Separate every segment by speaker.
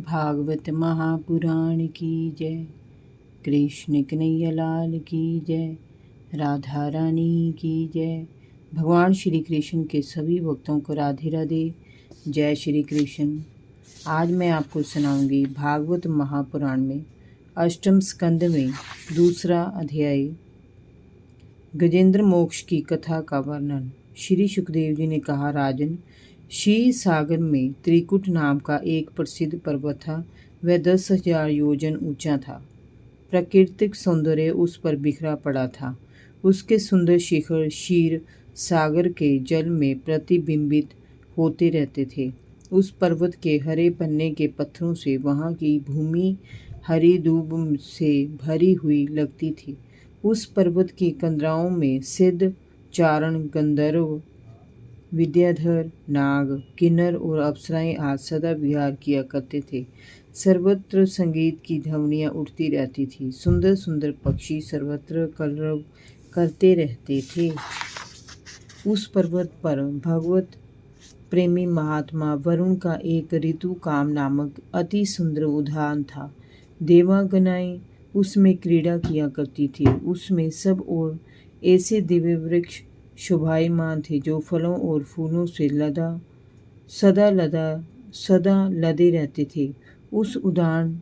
Speaker 1: भागवत महापुराण की जय। कृष्ण कन्हैया लाल की जय। राधा रानी की जय। भगवान श्री कृष्ण के सभी भक्तों को राधे राधे। जय श्री कृष्ण। आज मैं आपको सुनाऊंगी भागवत महापुराण में अष्टम स्कंद में दूसरा अध्याय गजेंद्र मोक्ष की कथा का वर्णन। श्री सुखदेव जी ने कहा, राजन, क्षीर सागर में त्रिकुट नाम का एक प्रसिद्ध पर्वत था। वह 10,000 योजन ऊंचा था। प्राकृतिक सौंदर्य उस पर बिखरा पड़ा था। उसके सुंदर शिखर क्षीर सागर के जल में प्रतिबिंबित होते रहते थे। उस पर्वत के हरे पन्ने के पत्थरों से वहाँ की भूमि हरी दूब से भरी हुई लगती थी। उस पर्वत की कंदराओं में सिद्ध, चारण, गंधर्व, विद्याधर, नाग, किन्नर और अप्सराएं आज सदा विहार किया करते थे। सर्वत्र संगीत की ध्वनियाँ उठती रहती थी। सुंदर सुंदर पक्षी सर्वत्र कलरव करते रहते थे। उस पर्वत पर भगवत प्रेमी महात्मा वरुण का एक ऋतुकाम नामक अति सुंदर उद्यान था। देवागनाएं उसमें क्रीड़ा किया करती थी। उसमें सब ओर ऐसे दिव्य वृक्ष शोभायमान थे जो फलों और फूलों से सदा लदे रहते थे। उस उद्यान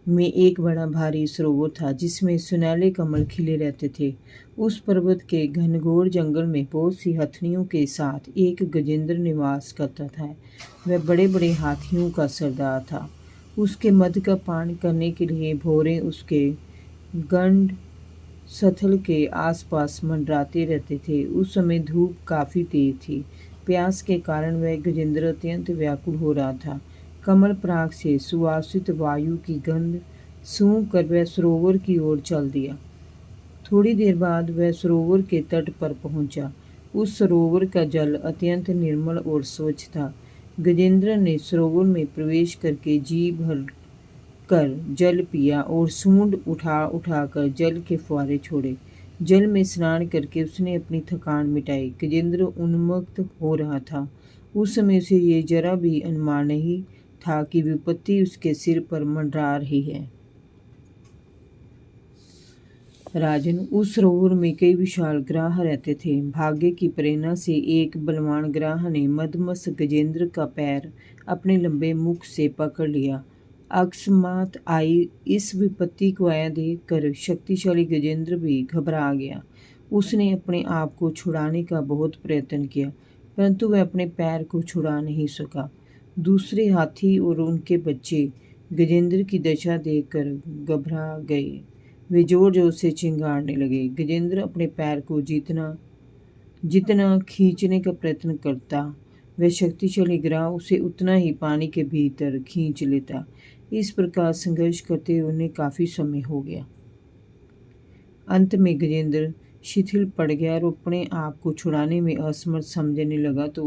Speaker 1: में एक बड़ा भारी सरोवर था जिसमें सुनहले कमल खिले रहते थे। उस पर्वत के घनघोर जंगल में बहुत सी हथनियों के साथ एक गजेंद्र निवास करता था। वह बड़े बड़े हाथियों का सरदार था। उसके मद का पान करने के लिए भौरे उसके गंड स्थल के आसपास मंडराते रहते थे। उस समय धूप काफ़ी तेज थी। प्यास के कारण वह गजेंद्र अत्यंत व्याकुल हो रहा था। कमल पराग से सुवासित वायु की गंध सूंघ कर वह सरोवर की ओर चल दिया। थोड़ी देर बाद वह सरोवर के तट पर पहुंचा। उस सरोवर का जल अत्यंत निर्मल और स्वच्छ था। गजेंद्र ने सरोवर में प्रवेश करके जी भर कर जल पिया और सूंड उठा उठाकर जल के फुहारे छोड़े। जल में स्नान करके उसने अपनी थकान मिटाई। गजेंद्र उन्मत्त हो रहा था। उस समय उसे ये जरा भी अनुमान नहीं था कि विपत्ति उसके सिर पर मंडरा रही है। राजन, उस सरोवर में कई विशाल ग्राह रहते थे। भाग्य की प्रेरणा से एक बलवान ग्राह ने मदमस्त गजेंद्र का पैर अपने लंबे मुख से पकड़ लिया। अकस्मात आई इस विपत्ति को आया देख कर शक्तिशाली गजेंद्र भी घबरा गया। उसने अपने आप को छुड़ाने का बहुत प्रयत्न किया, परंतु वह अपने पैर को छुड़ा नहीं सका। दूसरे हाथी और उनके बच्चे गजेंद्र की दशा देखकर घबरा गए। वे जोर जोर से चिंगारने लगे। गजेंद्र अपने पैर को जितना खींचने का प्रयत्न करता, वह शक्तिशाली ग्राह उसे उतना ही पानी के भीतर खींच लेता। इस प्रकार संघर्ष करते हुए उन्हें काफ़ी समय हो गया। अंत में गजेंद्र शिथिल पड़ गया और अपने आप को छुड़ाने में असमर्थ समझने लगा। तो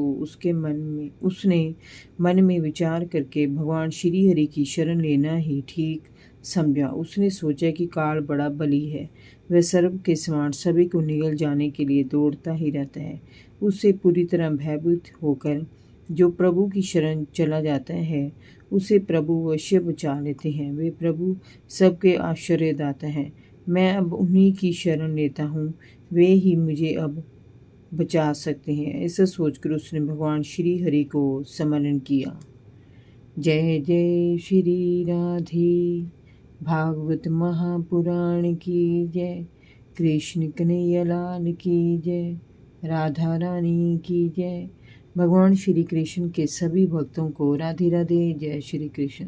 Speaker 1: उसने मन में विचार करके भगवान श्री हरि की शरण लेना ही ठीक समझा। उसने सोचा कि काल बड़ा बली है। वह सर्प के समान सभी को निगल जाने के लिए दौड़ता ही रहता है। उससे पूरी तरह भयभीत होकर जो प्रभु की शरण चला जाता है उसे प्रभु अवश्य बचा लेते हैं। वे प्रभु सबके आश्चर्यदाता हैं। मैं अब उन्हीं की शरण लेता हूँ। वे ही मुझे अब बचा सकते हैं। ऐसा सोचकर उसने भगवान श्री हरि को स्मरण किया। जय जय श्री राधे। भागवत महापुराण की जय। कृष्ण कन्हैया लाल की जय। राधा रानी की जय। भगवान श्री कृष्ण के सभी भक्तों को राधे राधे। जय श्री कृष्ण।